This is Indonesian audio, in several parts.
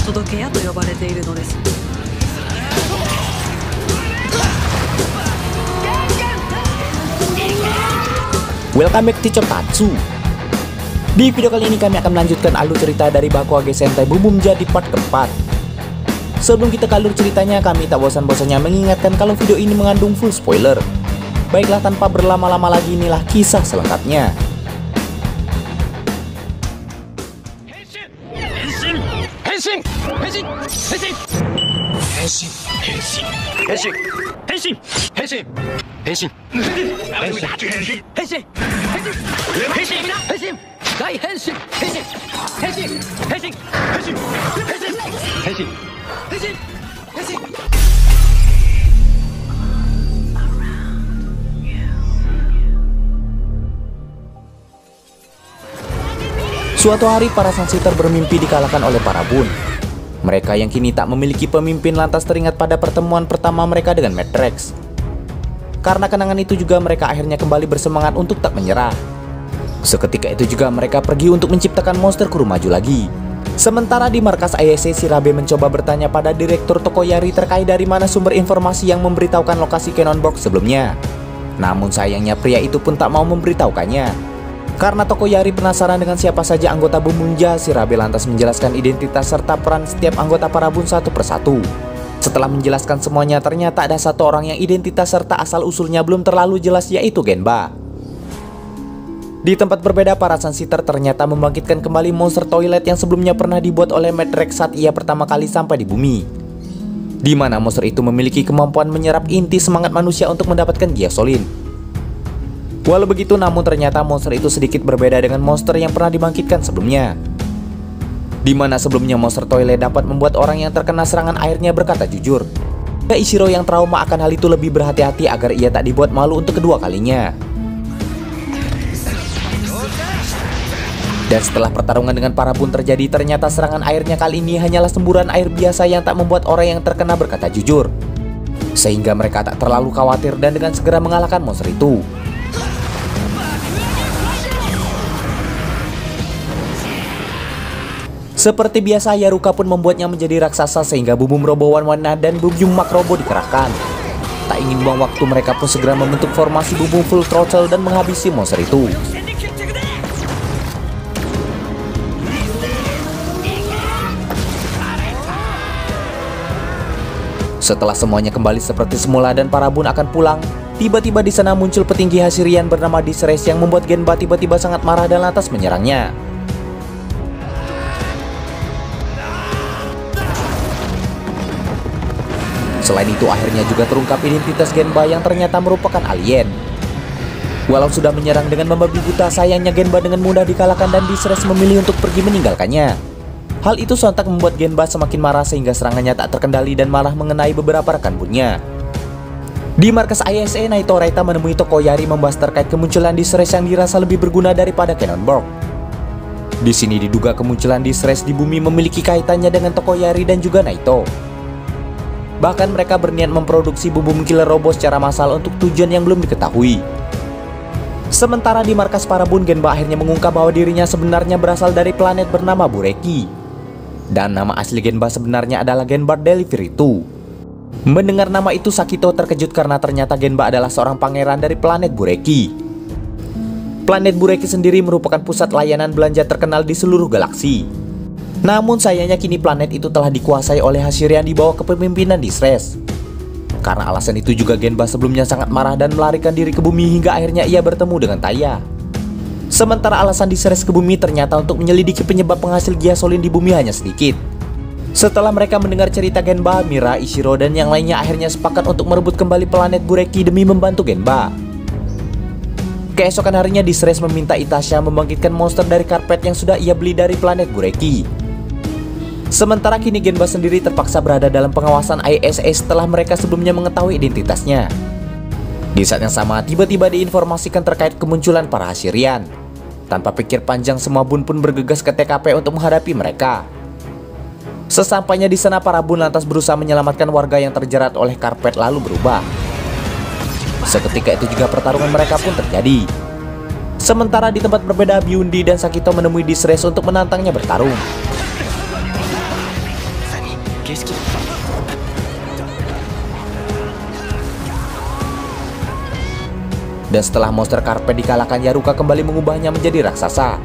届け屋と呼ばれているのです。 Welcome back to Chotatsu. Di video kali ini kami akan melanjutkan alur cerita dari Bakuage Sentai Bumumja di part keempat. Sebelum kita ke alur ceritanya, kami tak bosan-bosannya mengingatkan kalau video ini mengandung full spoiler. Baiklah, tanpa berlama-lama lagi, inilah kisah selengkapnya. Suatu hari para Sunshitter bermimpi dikalahkan oleh para Bun. Mereka yang kini tak memiliki pemimpin lantas teringat pada pertemuan pertama mereka dengan Matrix. Karena kenangan itu juga mereka akhirnya kembali bersemangat untuk tak menyerah. Seketika itu juga mereka pergi untuk menciptakan monster Kurumaju lagi. Sementara di markas ISC, Shirabe mencoba bertanya pada Direktur Tokoyari terkait dari mana sumber informasi yang memberitahukan lokasi Cannonborg sebelumnya. Namun sayangnya pria itu pun tak mau memberitahukannya. Karena Tokoyari penasaran dengan siapa saja anggota Bumumja, Shirabe lantas menjelaskan identitas serta peran setiap anggota para Bun satu persatu. Setelah menjelaskan semuanya, ternyata ada satu orang yang identitas serta asal-usulnya belum terlalu jelas, yaitu Genba. Di tempat berbeda, para Sunshitter ternyata membangkitkan kembali monster toilet yang sebelumnya pernah dibuat oleh Matrix saat ia pertama kali sampai di bumi. Di mana monster itu memiliki kemampuan menyerap inti semangat manusia untuk mendapatkan Gyasolin. Walau begitu, namun ternyata monster itu sedikit berbeda dengan monster yang pernah dibangkitkan sebelumnya. Di mana sebelumnya monster toilet dapat membuat orang yang terkena serangan airnya berkata jujur. Ishiro yang trauma akan hal itu lebih berhati-hati agar ia tak dibuat malu untuk kedua kalinya. Dan setelah pertarungan dengan para Bun terjadi, ternyata serangan airnya kali ini hanyalah semburan air biasa yang tak membuat orang yang terkena berkata jujur. Sehingga mereka tak terlalu khawatir dan dengan segera mengalahkan monster itu. Seperti biasa, Yaruka pun membuatnya menjadi raksasa sehingga Bubum Robo Wana dan Bubum Mak Robo dikerahkan. Tak ingin buang waktu, mereka pun segera membentuk formasi Bubum Full Throttle dan menghabisi monster itu. Setelah semuanya kembali seperti semula dan para Bun akan pulang, tiba-tiba di sana muncul petinggi Hashirian bernama Disres yang membuat Genba tiba-tiba sangat marah dan lantas menyerangnya. Selain itu, akhirnya juga terungkap identitas Genba yang ternyata merupakan alien. Walau sudah menyerang dengan membabi buta, sayangnya Genba dengan mudah dikalahkan dan Disres memilih untuk pergi meninggalkannya. Hal itu sontak membuat Genba semakin marah sehingga serangannya tak terkendali dan malah mengenai beberapa rekan Bunnya. Di markas ISA, Naito Raita menemui Tokoyari membahas terkait kemunculan Disres yang dirasa lebih berguna daripada Cannonborg. Di sini diduga kemunculan Disres di bumi memiliki kaitannya dengan Tokoyari dan juga Naito. Bahkan mereka berniat memproduksi Bubum Killer Robo secara massal untuk tujuan yang belum diketahui. Sementara di markas para Bun, Genba akhirnya mengungkap bahwa dirinya sebenarnya berasal dari planet bernama Bureki. Dan nama asli Genba sebenarnya adalah Genbart Delivery 2. Mendengar nama itu, Sakito terkejut karena ternyata Genba adalah seorang pangeran dari planet Bureki. Planet Bureki sendiri merupakan pusat layanan belanja terkenal di seluruh galaksi. Namun sayangnya kini planet itu telah dikuasai oleh Hashirian di bawah kepemimpinan Disres. Karena alasan itu juga Genba sebelumnya sangat marah dan melarikan diri ke bumi hingga akhirnya ia bertemu dengan Taya. Sementara alasan Disres ke bumi ternyata untuk menyelidiki penyebab penghasil Gyasolin di bumi hanya sedikit. Setelah mereka mendengar cerita Genba, Mira, Ishiro, dan yang lainnya akhirnya sepakat untuk merebut kembali planet Bureki demi membantu Genba. Keesokan harinya Disres meminta Itasha membangkitkan monster dari karpet yang sudah ia beli dari planet Bureki. Sementara kini Genba sendiri terpaksa berada dalam pengawasan ISA setelah mereka sebelumnya mengetahui identitasnya. Di saat yang sama, tiba-tiba diinformasikan terkait kemunculan para Hashirian. Tanpa pikir panjang, semua Bun pun bergegas ke TKP untuk menghadapi mereka. Sesampainya di sana, para Bun lantas berusaha menyelamatkan warga yang terjerat oleh karpet lalu berubah. Seketika itu juga pertarungan mereka pun terjadi. Sementara di tempat berbeda, Byundi dan Sakito menemui Disres untuk menantangnya bertarung. Dan setelah monster karpet dikalahkan, Yaruka kembali mengubahnya menjadi raksasa.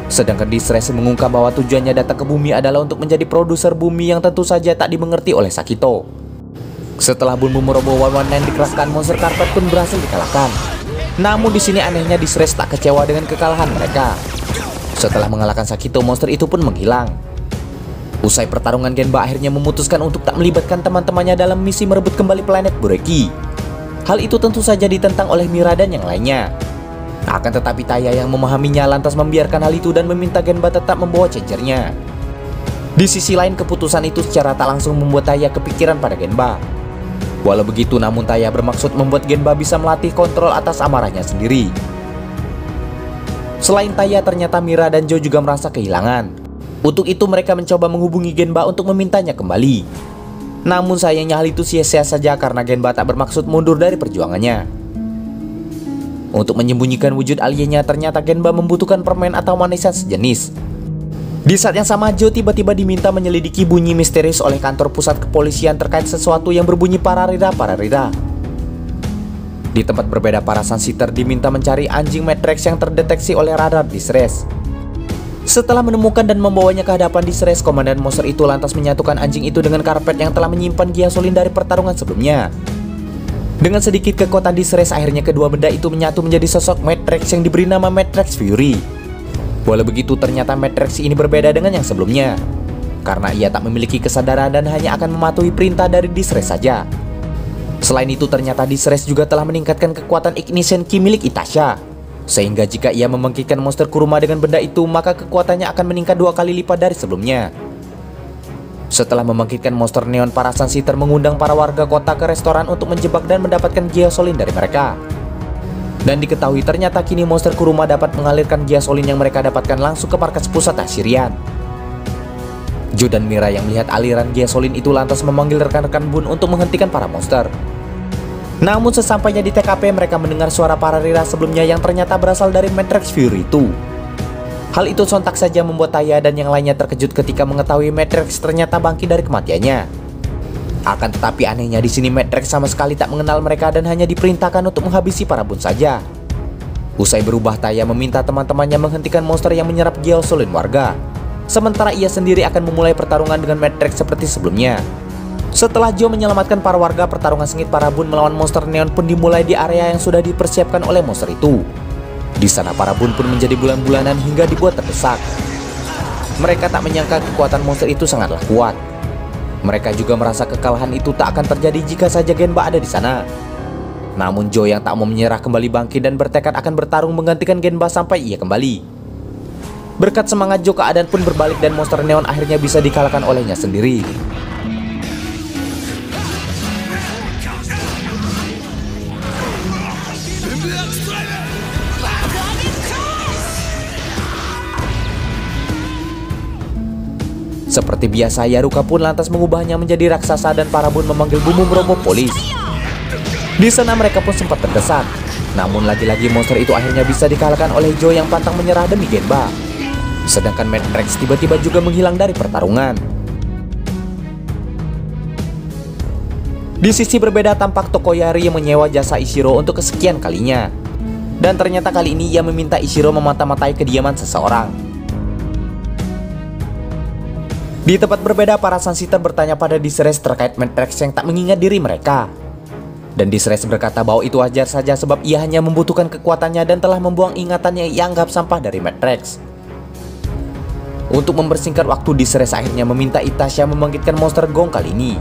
Sedangkan Distress mengungkap bahwa tujuannya datang ke bumi adalah untuk menjadi produser bumi yang tentu saja tak dimengerti oleh Sakito. Setelah Bun Robo 119 dikerahkan, monster karpet pun berhasil dikalahkan. Namun di sini anehnya Distress tak kecewa dengan kekalahan mereka. Setelah mengalahkan Sakito, monster itu pun menghilang. Usai pertarungan, Genba akhirnya memutuskan untuk tak melibatkan teman-temannya dalam misi merebut kembali planet Bureki. Hal itu tentu saja ditentang oleh Mira dan yang lainnya. Akan tetapi Taya yang memahaminya lantas membiarkan hal itu dan meminta Genba tetap membawa Changernya. Di sisi lain, keputusan itu secara tak langsung membuat Taya kepikiran pada Genba. Walau begitu, namun Taya bermaksud membuat Genba bisa melatih kontrol atas amarahnya sendiri. Selain Taya, ternyata Mira dan Jo juga merasa kehilangan. Untuk itu mereka mencoba menghubungi Genba untuk memintanya kembali. Namun sayangnya hal itu sia-sia saja karena Genba tak bermaksud mundur dari perjuangannya. Untuk menyembunyikan wujud aliennya, ternyata Genba membutuhkan permen atau manisan sejenis. Di saat yang sama, Jo tiba-tiba diminta menyelidiki bunyi misterius oleh kantor pusat kepolisian terkait sesuatu yang berbunyi pararira. Di tempat berbeda, para Sunseeker diminta mencari anjing Matrix yang terdeteksi oleh radar Distress. Setelah menemukan dan membawanya ke hadapan Distress, komandan monster itu lantas menyatukan anjing itu dengan karpet yang telah menyimpan Gyasolin dari pertarungan sebelumnya. Dengan sedikit kekuatan Distress, akhirnya kedua benda itu menyatu menjadi sosok Matrix yang diberi nama Matrix Fury. Walau begitu, ternyata Matrix ini berbeda dengan yang sebelumnya, karena ia tak memiliki kesadaran dan hanya akan mematuhi perintah dari Distress saja. Selain itu, ternyata Distress juga telah meningkatkan kekuatan Ignition Ki milik Itasha, sehingga jika ia membangkitkan monster Kuruma dengan benda itu, maka kekuatannya akan meningkat 2 kali lipat dari sebelumnya. Setelah membangkitkan monster neon, para Sunseeker mengundang para warga kota ke restoran untuk menjebak dan mendapatkan Gyasolin dari mereka. Dan diketahui ternyata kini monster Kuruma dapat mengalirkan Gyasolin yang mereka dapatkan langsung ke markas pusat Assyrian. Jo dan Mira yang melihat aliran Gyasolin itu lantas memanggil rekan-rekan Bun untuk menghentikan para monster. Namun sesampainya di TKP, mereka mendengar suara pararira sebelumnya yang ternyata berasal dari Matrix Fury itu. Hal itu sontak saja membuat Taya dan yang lainnya terkejut ketika mengetahui Matrix ternyata bangkit dari kematiannya. Akan tetapi anehnya di sini Matrix sama sekali tak mengenal mereka dan hanya diperintahkan untuk menghabisi para Bun saja. Usai berubah, Taya meminta teman-temannya menghentikan monster yang menyerap Gyasolin warga. Sementara ia sendiri akan memulai pertarungan dengan Matrix seperti sebelumnya. Setelah Jo menyelamatkan para warga, pertarungan sengit para Bun melawan monster neon pun dimulai di area yang sudah dipersiapkan oleh monster itu. Di sana para Bun pun menjadi bulan-bulanan hingga dibuat terdesak. Mereka tak menyangka kekuatan monster itu sangatlah kuat. Mereka juga merasa kekalahan itu tak akan terjadi jika saja Genba ada di sana. Namun Jo yang tak mau menyerah kembali bangkit dan bertekad akan bertarung menggantikan Genba sampai ia kembali. Berkat semangat Jo, keadaan pun berbalik dan monster neon akhirnya bisa dikalahkan olehnya sendiri. Seperti biasa, Yaruka pun lantas mengubahnya menjadi raksasa dan para Bun memanggil Bum Robo Polis. Di sana mereka pun sempat terdesak. Namun lagi-lagi monster itu akhirnya bisa dikalahkan oleh Jo yang pantang menyerah demi Genba. Sedangkan Matrix tiba-tiba juga menghilang dari pertarungan. Di sisi berbeda, tampak Tokoyari yang menyewa jasa Ishiro untuk kesekian kalinya. Dan ternyata kali ini ia meminta Ishiro memata-matai kediaman seseorang. Di tempat berbeda, para Sunseeker bertanya pada Distress terkait Matrix yang tak mengingat diri mereka. Dan Distress berkata bahwa itu wajar saja sebab ia hanya membutuhkan kekuatannya dan telah membuang ingatannya yang anggap sampah dari Matrix. Untuk mempersingkat waktu, Distress akhirnya meminta Itasha membangkitkan monster gong kali ini.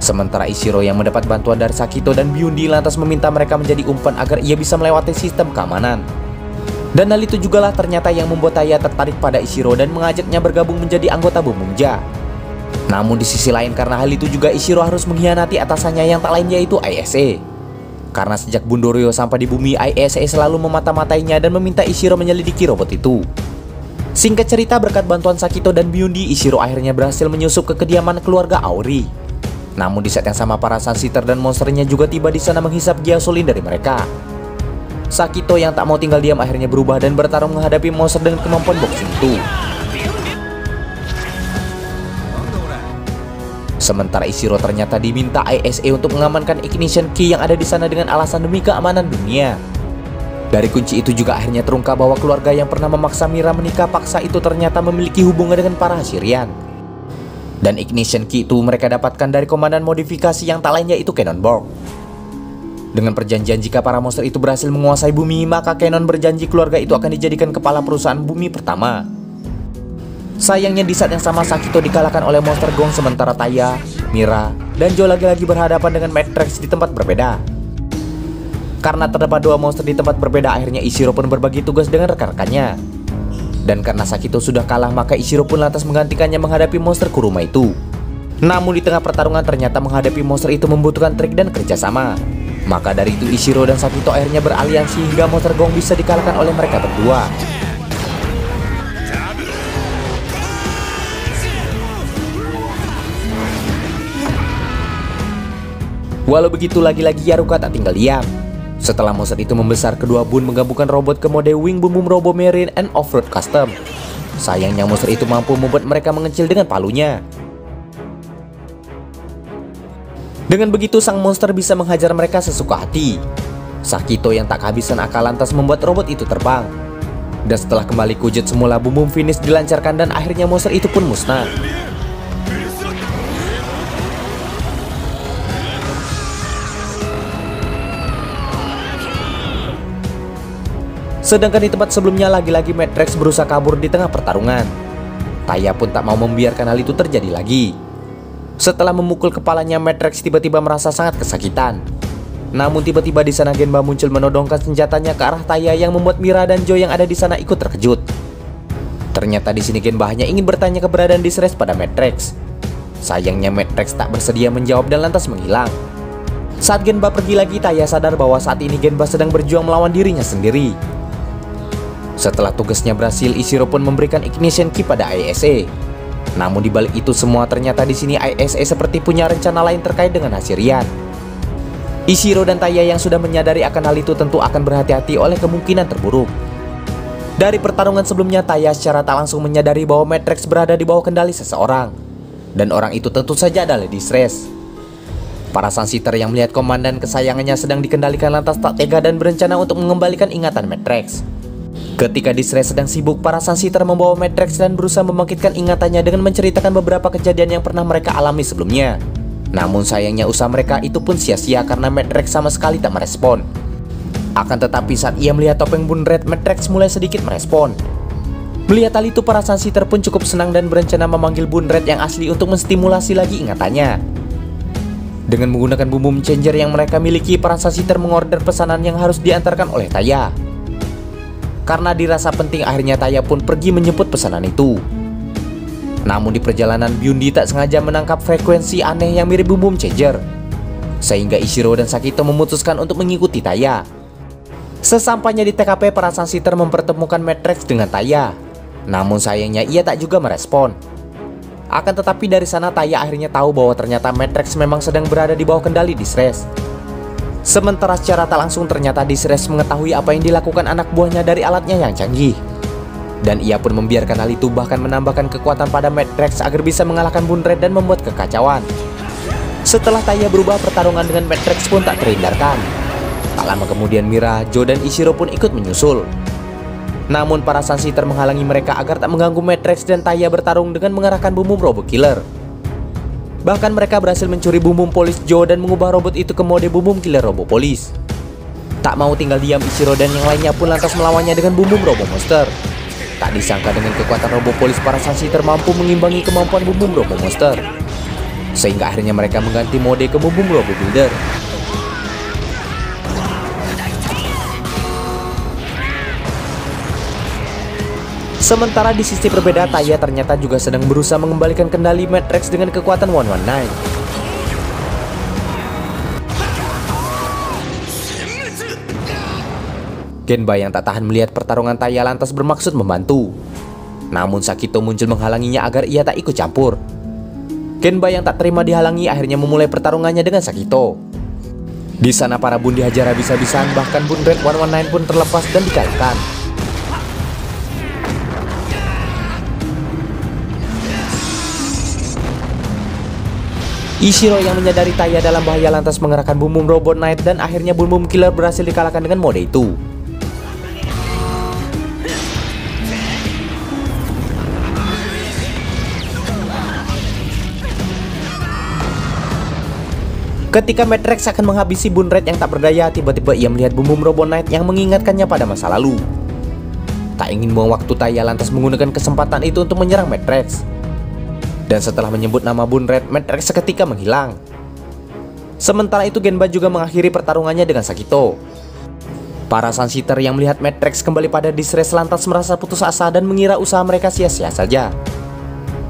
Sementara Ishiro yang mendapat bantuan dari Sakito dan Byundi lantas meminta mereka menjadi umpan agar ia bisa melewati sistem keamanan. Dan hal itu jugalah ternyata yang membuat Taya tertarik pada Ishiro dan mengajaknya bergabung menjadi anggota Bumungja. Namun di sisi lain, karena hal itu juga Ishiro harus mengkhianati atasannya yang tak lain yaitu ISA. Karena sejak Bundorio sampai di bumi, ISA selalu memata-matainya dan meminta Ishiro menyelidiki robot itu. Singkat cerita, berkat bantuan Sakito dan Byundi, Ishiro akhirnya berhasil menyusup ke kediaman keluarga Auri. Namun di saat yang sama, para Sunseeker dan monsternya juga tiba di sana menghisap Gyasolin dari mereka. Sakito yang tak mau tinggal diam akhirnya berubah dan bertarung menghadapi monster dengan kemampuan boxing itu. Sementara Ishiro ternyata diminta ISA untuk mengamankan Ignition Key yang ada di sana dengan alasan demi keamanan dunia. Dari kunci itu juga akhirnya terungkap bahwa keluarga yang pernah memaksa Mira menikah paksa itu ternyata memiliki hubungan dengan para Assyrian. Dan Ignition Key itu mereka dapatkan dari komandan modifikasi yang tak lain yaitu Cannonborg. Dengan perjanjian jika para monster itu berhasil menguasai bumi, maka Cannon berjanji keluarga itu akan dijadikan kepala perusahaan bumi pertama. Sayangnya di saat yang sama Sakito dikalahkan oleh monster Gong, sementara Taya, Mira, dan Jo lagi-lagi berhadapan dengan Matrix di tempat berbeda. Karena terdapat dua monster di tempat berbeda, akhirnya Ishiro pun berbagi tugas dengan rekan-rekannya. Dan karena Sakito sudah kalah, maka Ishiro pun lantas menggantikannya menghadapi monster Kuruma itu. Namun di tengah pertarungan ternyata menghadapi monster itu membutuhkan trik dan kerjasama. Maka dari itu Ishiro dan Sakito akhirnya beraliansi hingga monster Gong bisa dikalahkan oleh mereka berdua. Walau begitu, lagi-lagi Yaruka tak tinggal diam. Setelah monster itu membesar, kedua Bun menggabungkan robot ke mode Wing Boom Boom Robo Marine and Offroad Custom. Sayangnya monster itu mampu membuat mereka mengecil dengan palunya. Dengan begitu sang monster bisa menghajar mereka sesuka hati. Sakito yang tak kehabisan akal lantas membuat robot itu terbang. Dan setelah kembali ke wujud semula, Boom Boom Finish dilancarkan dan akhirnya monster itu pun musnah. Sedangkan di tempat sebelumnya lagi-lagi Matrix berusaha kabur di tengah pertarungan. Taya pun tak mau membiarkan hal itu terjadi lagi. Setelah memukul kepalanya, Matrix tiba-tiba merasa sangat kesakitan. Namun tiba-tiba di sana Genba muncul menodongkan senjatanya ke arah Taya yang membuat Mira dan Jo yang ada di sana ikut terkejut. Ternyata di sini Genba hanya ingin bertanya keberadaan Disres pada Matrix. Sayangnya Matrix tak bersedia menjawab dan lantas menghilang. Saat Genba pergi lagi, Taya sadar bahwa saat ini Genba sedang berjuang melawan dirinya sendiri. Setelah tugasnya berhasil, Ishiro pun memberikan Ignition Key pada ISA. Namun di balik itu semua ternyata di sini ISA seperti punya rencana lain terkait dengan Assyrian. Ishiro dan Taya yang sudah menyadari akan hal itu tentu akan berhati-hati oleh kemungkinan terburuk. Dari pertarungan sebelumnya, Taya secara tak langsung menyadari bahwa Matrix berada di bawah kendali seseorang. Dan orang itu tentu saja adalah Disres. Para Sunshitter yang melihat komandan kesayangannya sedang dikendalikan lantas tak tega dan berencana untuk mengembalikan ingatan Matrix. Ketika Disres sedang sibuk, para Sunshitter membawa Matrix dan berusaha membangkitkan ingatannya dengan menceritakan beberapa kejadian yang pernah mereka alami sebelumnya. Namun sayangnya usaha mereka itu pun sia-sia karena Matrix sama sekali tak merespon. Akan tetapi saat ia melihat topeng Bun Red, Matrix mulai sedikit merespon. Melihat hal itu, para Sunshitter pun cukup senang dan berencana memanggil Bun Red yang asli untuk menstimulasi lagi ingatannya. Dengan menggunakan Boom Boom Changer yang mereka miliki, para Sunshitter mengorder pesanan yang harus diantarkan oleh Taya. Karena dirasa penting, akhirnya Taya pun pergi menjemput pesanan itu. Namun di perjalanan, Byundi tak sengaja menangkap frekuensi aneh yang mirip Boom Boom Changer. Sehingga Ishiro dan Sakito memutuskan untuk mengikuti Taya. Sesampainya di TKP, para Sunshitter mempertemukan Matrix dengan Taya. Namun sayangnya ia tak juga merespon. Akan tetapi dari sana Taya akhirnya tahu bahwa ternyata Matrix memang sedang berada di bawah kendali Disres. Sementara secara tak langsung ternyata Disres mengetahui apa yang dilakukan anak buahnya dari alatnya yang canggih. Dan ia pun membiarkan hal itu, bahkan menambahkan kekuatan pada Matrix agar bisa mengalahkan Bun Red dan membuat kekacauan. Setelah Taya berubah, pertarungan dengan Matrix pun tak terhindarkan. Tak lama kemudian Mira, Jo dan Ishiro pun ikut menyusul. Namun para Sunshitter menghalangi mereka agar tak mengganggu Matrix dan Taya bertarung dengan mengerahkan Boom Boom Robo Killer. Bahkan mereka berhasil mencuri Boom Boom Police Jo dan mengubah robot itu ke mode Boom Boom Killer Robo Police. Tak mau tinggal diam, Ishiro dan yang lainnya pun lantas melawannya dengan Boom Boom Robo Monster. Tak disangka dengan kekuatan Robo Police, para Sunshitter mampu mengimbangi kemampuan Boom Boom Robo Monster. Sehingga akhirnya mereka mengganti mode ke Boom Boom Robo Builder. Sementara di sisi berbeda, Taya ternyata juga sedang berusaha mengembalikan kendali Matrix dengan kekuatan 119. Genba yang tak tahan melihat pertarungan Taya lantas bermaksud membantu. Namun Sakito muncul menghalanginya agar ia tak ikut campur. Genba yang tak terima dihalangi akhirnya memulai pertarungannya dengan Sakito. Di sana para Bun dihajar habis-habisan, bahkan Bun Red 119 pun terlepas dan dikalahkan. Ishiro yang menyadari Taya dalam bahaya lantas mengerahkan Boom Boom Robot Knight dan akhirnya Boom Boom Killer berhasil dikalahkan dengan mode itu. Ketika Matrix akan menghabisi Bunred yang tak berdaya, tiba-tiba ia melihat Boom Boom Robot Knight yang mengingatkannya pada masa lalu. Tak ingin buang waktu, Taya lantas menggunakan kesempatan itu untuk menyerang Matrix. Dan setelah menyebut nama Bunred, Matrix seketika menghilang. Sementara itu Genba juga mengakhiri pertarungannya dengan Sakito. Para Sunseeter yang melihat Matrix kembali pada Distress lantas merasa putus asa dan mengira usaha mereka sia-sia saja.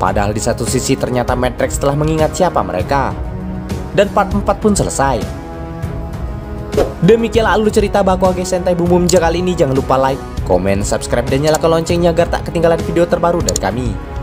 Padahal di satu sisi ternyata Matrix telah mengingat siapa mereka. Dan part 4 pun selesai. Demikianlah alur cerita Bakuage Sentai Boom Boom kali ini. Jangan lupa like, komen, subscribe, dan nyalakan loncengnya agar tak ketinggalan video terbaru dari kami.